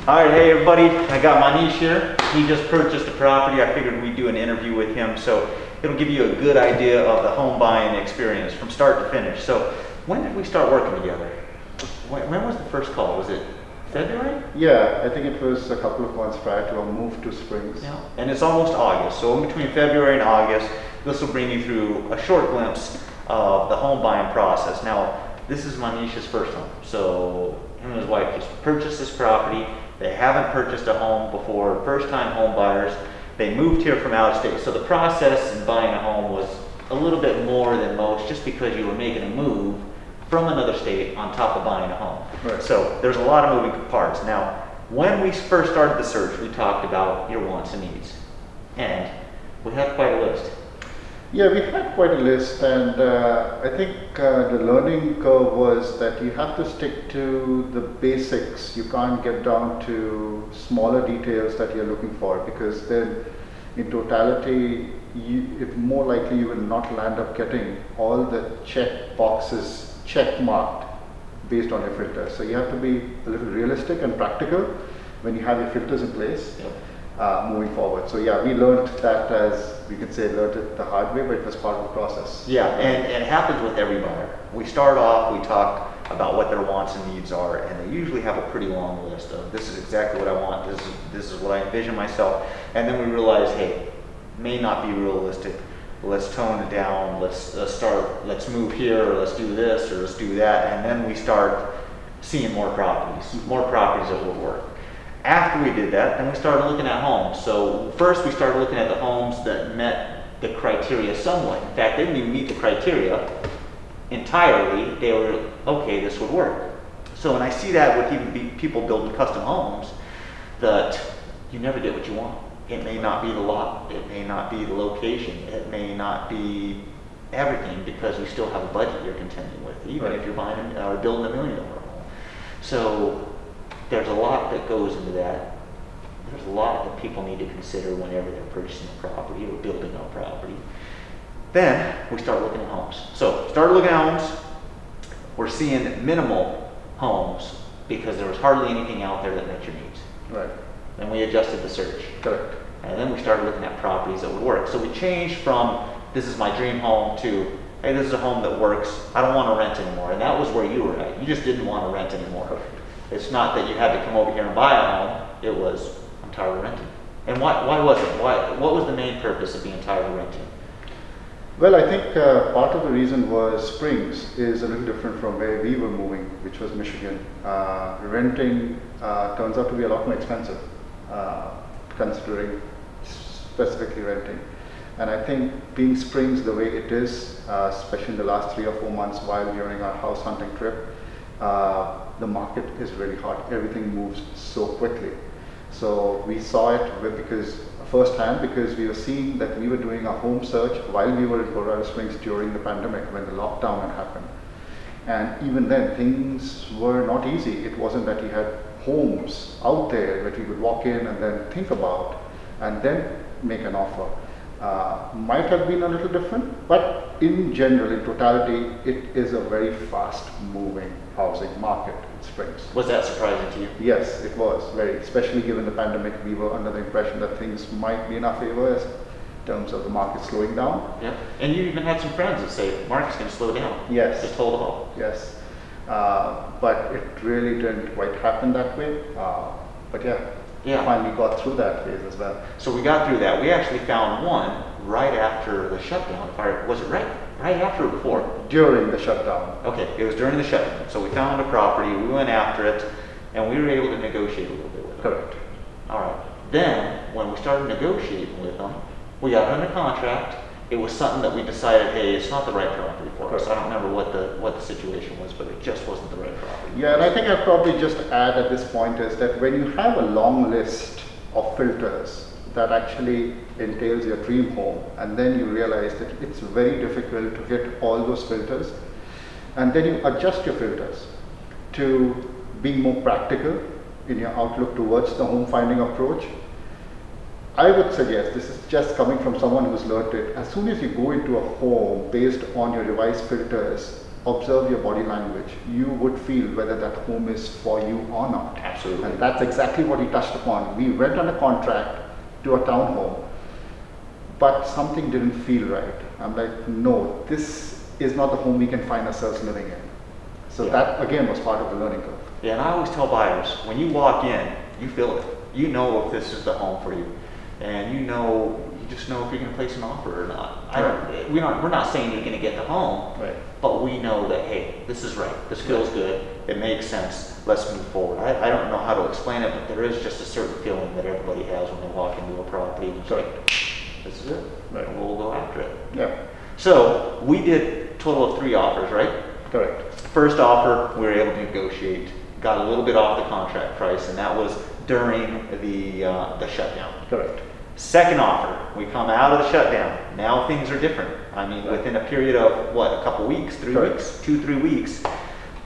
All right, hey everybody, I got Manish here. He just purchased a property. I figured we'd do an interview with him, so it'll give you a good idea of the home buying experience from start to finish. So when did we start working together? When was the first call? Was it February? Yeah, I think it was a couple of months prior to our move to Springs. Yeah. And it's almost August, so in between February and August, this will bring you through a short glimpse of the home buying process. Now, this is Manish's first home, so him and his wife just purchased this property. They haven't purchased a home before, first-time home buyers. They moved here from out of state, so the process in buying a home was a little bit more than most, just because you were making a move from another state on top of buying a home. Right. So there's a lot of moving parts. Now, when we first started the search, we talked about your wants and needs, and we had quite a list. Yeah, we had quite a list, and I think the learning curve was that you have to stick to the basics. You can't get down to smaller details that you're looking for, because then in totality, it's more likely you will not land up getting all the check boxes check marked based on your filters. So you have to be a little realistic and practical when you have your filters in place. Yep. Moving forward. So yeah, we learned that, as we could say, learned it the hard way, but it was part of the process. Yeah, and it happens with every buyer. We start off, we talk about what their wants and needs are, and they usually have a pretty long list of, this is exactly what I want, this is what I envision myself, and then we realize, hey, may not be realistic. Let's tone it down. Let's move here, or let's do this, or let's do that, and then we start seeing more properties that will work. After we did that, then we started looking at homes. So first we started looking at the homes that met the criteria somewhat. In fact, they didn't even meet the criteria entirely. They were, okay, this would work. So when I see that with even people building custom homes, that you never get what you want. It may not be the lot, it may not be the location, it may not be everything, because you still have a budget you're contending with, even if you're buying or building $1 million home. So there's a lot that goes into that. There's a lot that people need to consider whenever they're purchasing a property or building a property. Then we start looking at homes. So started looking at homes. We're seeing minimal homes because there was hardly anything out there that met your needs. Right. Then we adjusted the search. Correct. And then we started looking at properties that would work. So we changed from, this is my dream home, to, hey, this is a home that works. I don't want to rent anymore. And that was where you were at. You just didn't want to rent anymore. It's not that you had to come over here and buy a home. It was, I'm tired of renting. And why was it? What was the main purpose of being tired of renting? Well, I think part of the reason was Springs is a little different from where we were moving, which was Michigan. Renting turns out to be a lot more expensive, considering specifically renting. And I think being Springs the way it is, especially in the last 3 or 4 months while during our house hunting trip, the market is really hot. Everything moves so quickly. So we saw it because firsthand, because we were seeing that we were doing a home search while we were in Colorado Springs during the pandemic when the lockdown had happened. And even then, things were not easy. It wasn't that you had homes out there that you could walk in and then think about and then make an offer. Might have been a little different, but in general, in totality, it is a very fast moving housing market in Springs. Was that surprising to you? Yes, it was very, especially given the pandemic. We were under the impression that things might be in our favor in terms of the market slowing down. Yeah. And you even had some friends that say, market's going to slow down. Yes. Just hold on. Yes. But it really didn't quite happen that way. But yeah, finally got through that phase as well. So we got through that. We actually found one right after the shutdown. Was it right after or before? During the shutdown. Okay, it was during the shutdown. So we found a property, we went after it, and we were able to negotiate a little bit with them. Correct. All right. Then, when we started negotiating with them, we got under contract. It was something that we decided, hey, it's not the right property for us. I don't remember what the situation was, but it just wasn't the right property. Yeah, and I think I'd probably just add at this point is that when you have a long list of filters that actually entails your dream home, and then you realize that it's very difficult to hit all those filters, and then you adjust your filters to being more practical in your outlook towards the home finding approach. I would suggest, this is just coming from someone who's learned it, as soon as you go into a home based on your revised filters, observe your body language, you would feel whether that home is for you or not. Absolutely. And that's exactly what he touched upon. We went on a contract to a townhome, but something didn't feel right. I'm like, no, this is not the home we can find ourselves living in. So Yeah. that again was part of the learning curve. Yeah, and I always tell buyers, when you walk in, you feel it. You know if this is the home for you. And you just know if you're gonna place an offer or not. We're not saying you're gonna get the home, Right. but we know that, hey, this is right, this feels good, it makes sense, let's move forward. I don't know how to explain it, but there is just a certain feeling that everybody has when they walk into a property. It's like, this is it, Right. and we'll go after it. Yeah. So, we did a total of 3 offers, right? Correct. First offer, we were able to negotiate, got a little bit off the contract price, and that was during the shutdown. Correct. Second offer, we come out of the shutdown. Now things are different. I mean, within a period of what, a couple weeks, 3 Correct. weeks, 2-3 weeks,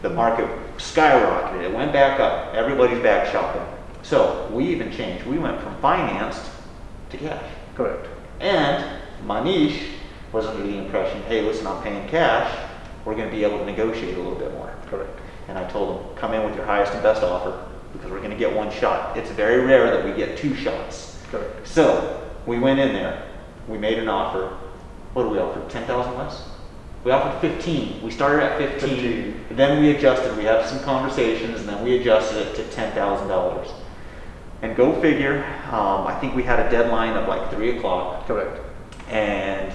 the market skyrocketed. It went back up. Everybody's back shopping. So we even changed. We went from financed to cash. Correct. And Manish was under the impression, hey, listen, I'm paying cash. We're going to be able to negotiate a little bit more. Correct. And I told him, come in with your highest and best offer because we're going to get 1 shot. It's very rare that we get 2 shots. Correct. So we went in there, we made an offer. What did we offer? 10,000 less? We offered 15. We started at 15. Then we adjusted. We had some conversations, and then we adjusted it to $10,000. And go figure. I think we had a deadline of like 3 o'clock. Correct. And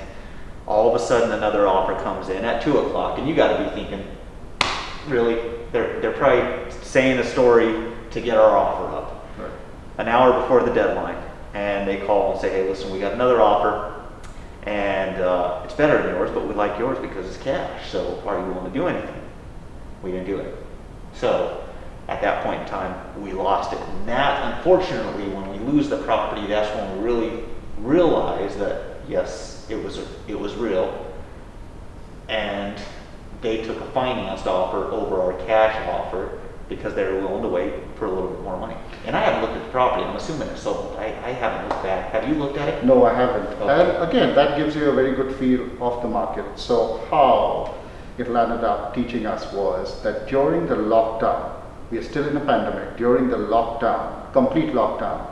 all of a sudden, another offer comes in at 2 o'clock, and you got to be thinking, really? They're probably saying a story to get our offer up. Right. An hour before the deadline. And they call and say, hey, listen, we got another offer, and it's better than yours, but we like yours because it's cash. So are you willing to do anything? We didn't do it. So at that point in time, we lost it. And that, unfortunately, when we lose the property, that's when we really realize that, yes, it was real. And they took a financed offer over our cash offer because they were willing to wait for a little bit more money. And I haven't looked at the property. I'm assuming it's sold. I haven't looked back. Have you looked at it? No, I haven't. Okay. And again, that gives you a very good feel of the market. So how it landed up teaching us was that during the lockdown, we are still in a pandemic, during the lockdown, complete lockdown,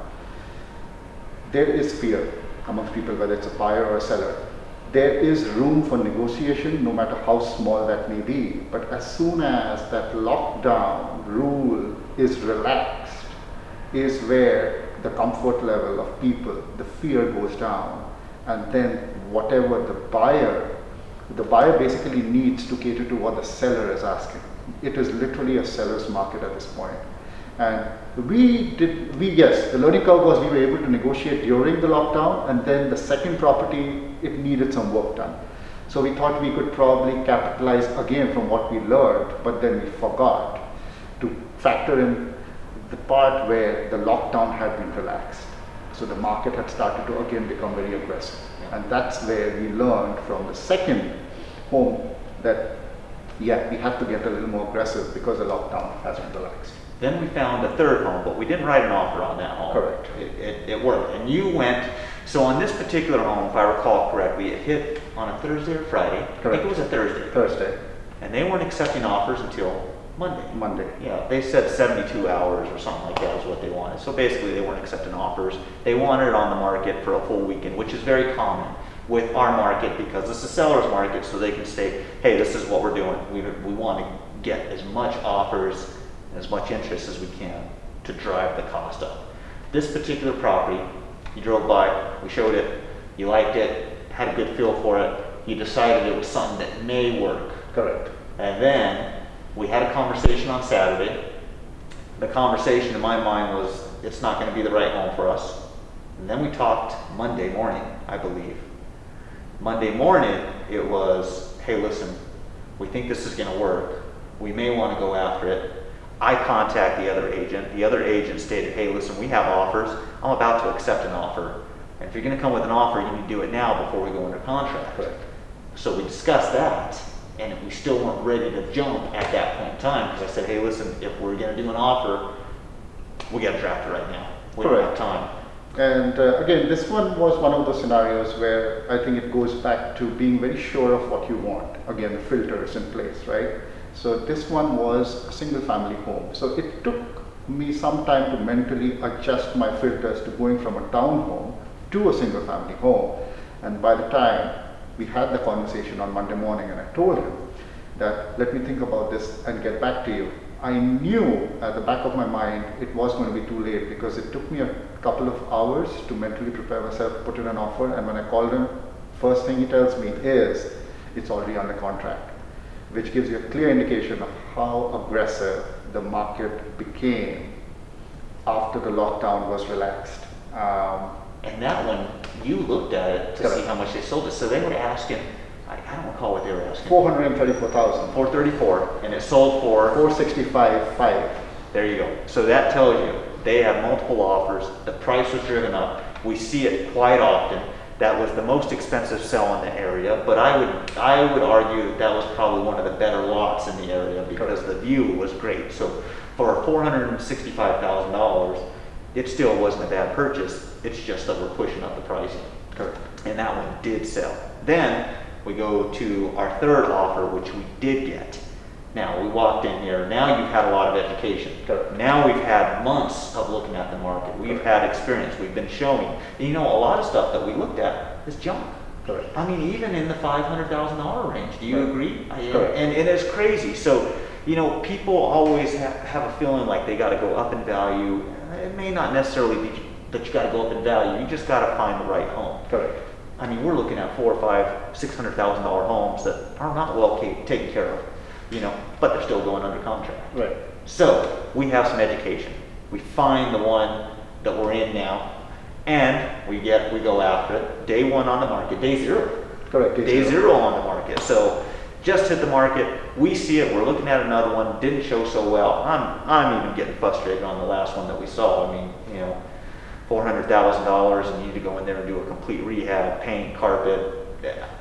there is fear amongst people, whether it's a buyer or a seller. There is room for negotiation, no matter how small that may be. But as soon as that lockdown rule is relaxed, is where the comfort level of people, the fear goes down. And then whatever the buyer basically needs to cater to what the seller is asking. It is literally a seller's market at this point. And yes, the learning curve was we were able to negotiate during the lockdown, and then the second property, it needed some work done. So we thought we could probably capitalize again from what we learned, but then we forgot to factor in the part where the lockdown had been relaxed. So the market had started to again become very aggressive. And that's where we learned from the second home that, yeah, we have to get a little more aggressive because the lockdown has been relaxed. Then we found a third home, but we didn't write an offer on that home. Correct. It worked. And you went, so on this particular home, if I recall correctly, it hit on a Thursday or Friday. I think it was a Thursday. Thursday. And they weren't accepting offers until Monday. Monday. Yeah, they said 72 hours or something like that was what they wanted. So basically they weren't accepting offers. They wanted it on the market for a full weekend, which is very common with our market because it's a seller's market, so they can say, hey, this is what we're doing. We want to get as much offers, as much interest as we can to drive the cost up. This particular property, you drove by, we showed it, you liked it, had a good feel for it, you decided it was something that may work. Correct. And then we had a conversation on Saturday. The conversation in my mind was, it's not going to be the right home for us. And then we talked Monday morning, I believe. Monday morning, it was, hey, listen, we think this is going to work. We may want to go after it. I contact the other agent. The other agent stated, hey, listen, we have offers. I'm about to accept an offer. And if you're going to come with an offer, you need to do it now before we go under contract. Correct. So we discussed that, and we still weren't ready to jump at that point in time because I said, hey, listen, if we're going to do an offer, we got to draft it right now. We don't have Correct. time. And again, this one was one of those scenarios where I think it goes back to being very sure of what you want. Again, the filter is in place, right? So this one was a single family home. So it took me some time to mentally adjust my filters to going from a townhome to a single family home. And by the time we had the conversation on Monday morning and I told him that let me think about this and get back to you, I knew at the back of my mind it was going to be too late because it took me a couple of hours to mentally prepare myself to put in an offer. And when I called him, first thing he tells me is it's already under contract, which gives you a clear indication of how aggressive the market became after the lockdown was relaxed. And that one, you looked at it to see Correct. how much they sold it. So they were asking, I don't recall what they were asking. 434,000. 434, and it sold for 465.5. There you go. So that tells you they have multiple offers. The price was driven up. We see it quite often. That was the most expensive sell in the area, but I would argue that that was probably one of the better lots in the area because the view was great. So for $465,000, it still wasn't a bad purchase. It's just that we're pushing up the pricing. Correct. And that one did sell. Then we go to our third offer, which we did get. Now, we walked in here, now you've had a lot of education. Correct. Now we've had months of looking at the market. We've had experience, we've been showing. And you know, a lot of stuff that we looked at is junk. Correct. I mean, even in the $500,000 range, do you Right. agree? Correct. And it's crazy. So, you know, people always have a feeling like they gotta go up in value. It may not necessarily be that you gotta go up in value, you just gotta find the right home. Correct. I mean, we're looking at $400,000, $500,000, $600,000 homes that are not well taken care of, you know, but they're still going under contract. Right. So we have some education. We find the one that we're in now, and we go after it. Day one on the market, day zero. Correct. Day zero on the market. So just hit the market. We see it. We're looking at another one. Didn't show so well. I'm even getting frustrated on the last one that we saw. I mean, you know, $400,000 and you need to go in there and do a complete rehab, paint, carpet,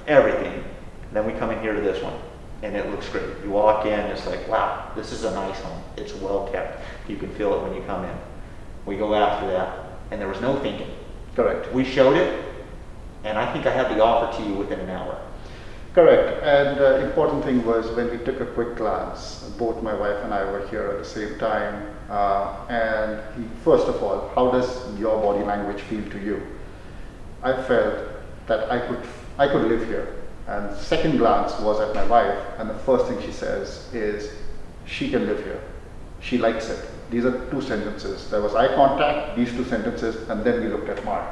everything. Then we come in here to this one and it looks great. You walk in, it's like, wow, this is a nice home. It's well kept. You can feel it when you come in. We go after that and there was no thinking. Correct. We showed it and I think I had the offer to you within an hour. Correct. And important thing was when we took a quick glance, both my wife and I were here at the same time. First of all, how does your body language feel to you? I felt that I could live here. And second glance was at my wife, and the first thing she says is, she can live here. She likes it. These are two sentences. There was eye contact, these two sentences, and then we looked at Mark.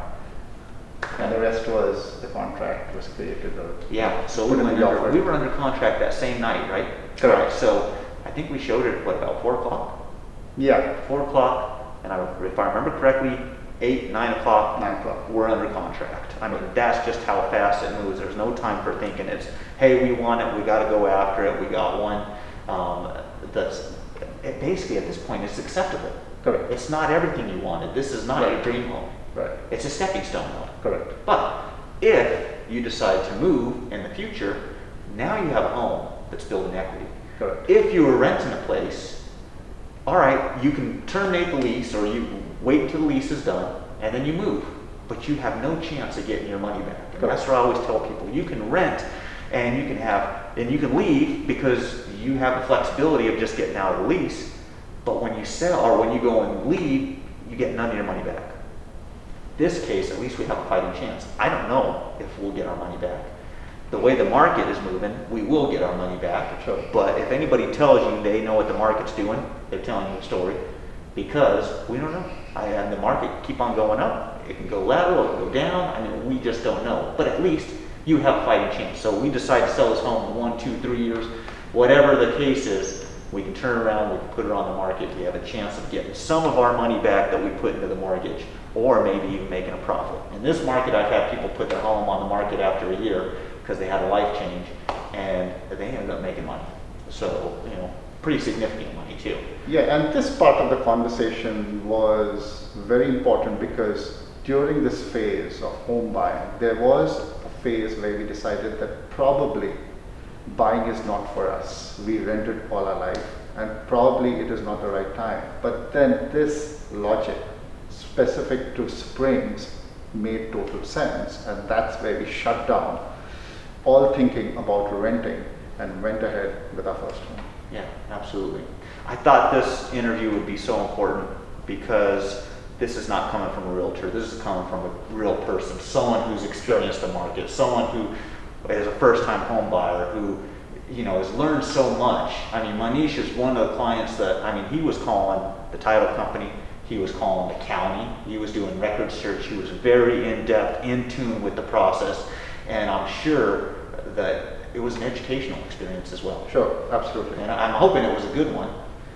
And the rest was the contract was created. Yeah, so put in the offer. we were under contract that same night, right? Correct. Right, so I think we showed it, what, about 4 o'clock? Yeah, 4 o'clock, and if I remember correctly, 8, 9 o'clock, 9 o'clock. we're under contract. I mean, that's just how fast it moves. There's no time for thinking. It's, hey, we want it, we got to go after it. We got one basically at this point it's acceptable. Correct. It's not everything you wanted. This is not your dream home. Right. It's a stepping stone though. Correct. But if you decide to move in the future, now you have a home that's building equity. Correct. If you were renting a place, all right, you can terminate the lease or you wait until the lease is done and then you move. But you have no chance of getting your money back. And that's what I always tell people. You can rent and you can leave because you have the flexibility of just getting out of the lease. But when you sell or when you go and leave, you get none of your money back. This case, at least we have a fighting chance. I don't know if we'll get our money back. The way the market is moving, we will get our money back. Sure. But if anybody tells you they know what the market's doing, they're telling you a story because we don't know. And the market keep on going up. It can go lateral, it can go down. I mean, we just don't know. But at least you have a fighting chance. So we decide to sell this home in 1, 2, 3 years, whatever the case is, we can turn around, we can put it on the market. We have a chance of getting some of our money back that we put into the mortgage, or maybe even making a profit. In this market, I've had people put their home on the market after a year because they had a life change, and they ended up making money. So, you know, pretty significant money too. Yeah, and this part of the conversation was very important because during this phase of home buying, there was a phase where we decided that probably buying is not for us. We rented all our life and probably it is not the right time. But then this logic specific to Springs made total sense, and that's where we shut down all thinking about renting and went ahead with our first home. Yeah, absolutely. I thought this interview would be so important because this is not coming from a realtor. This is coming from a real person, someone who's experienced the market, someone who is a first-time home buyer who, you know, has learned so much. I mean, Manish is one of the clients that, I mean, he was calling the title company, he was calling the county, he was doing record search, he was very in-depth, in tune with the process, and I'm sure that it was an educational experience as well. Sure, absolutely. And I'm hoping it was a good one,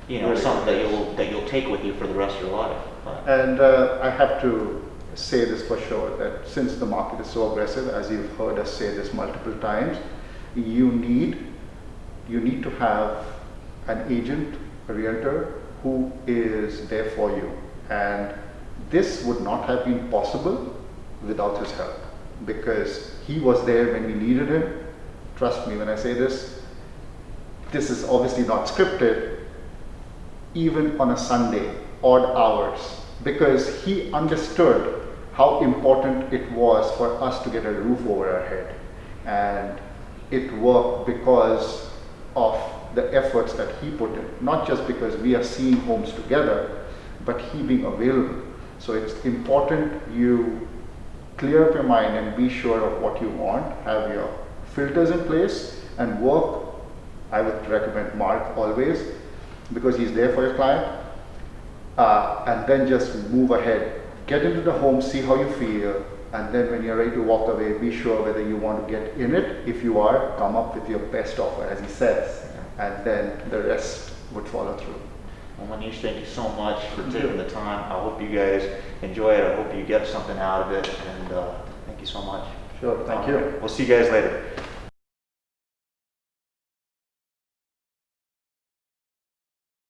you know, Really something good. that you'll take with you for the rest of your life. But, And I have to say this for sure, that since the market is so aggressive, as you've heard us say this multiple times, you need to have an agent, a realtor, who is there for you. And this would not have been possible without his help, because he was there when we needed him. Trust me when I say this is obviously not scripted, even on a Sunday, odd hours, because he understood how important it was for us to get a roof over our head. And it worked because of the efforts that he put in, not just because we are seeing homes together, but he being available. So it's important you clear up your mind and be sure of what you want, have your filters in place, and work. I would recommend Mark always, because he's there for your client, and then just move ahead. Get into the home, see how you feel, and then when you're ready to walk away, be sure whether you want to get in it. If you are, come up with your best offer, as he says, and then the rest would follow through. well, Manish, thank you so much for taking the time. I hope you guys enjoy it. I hope you get something out of it, and thank you so much. Sure, thank All you. right, we'll see you guys later.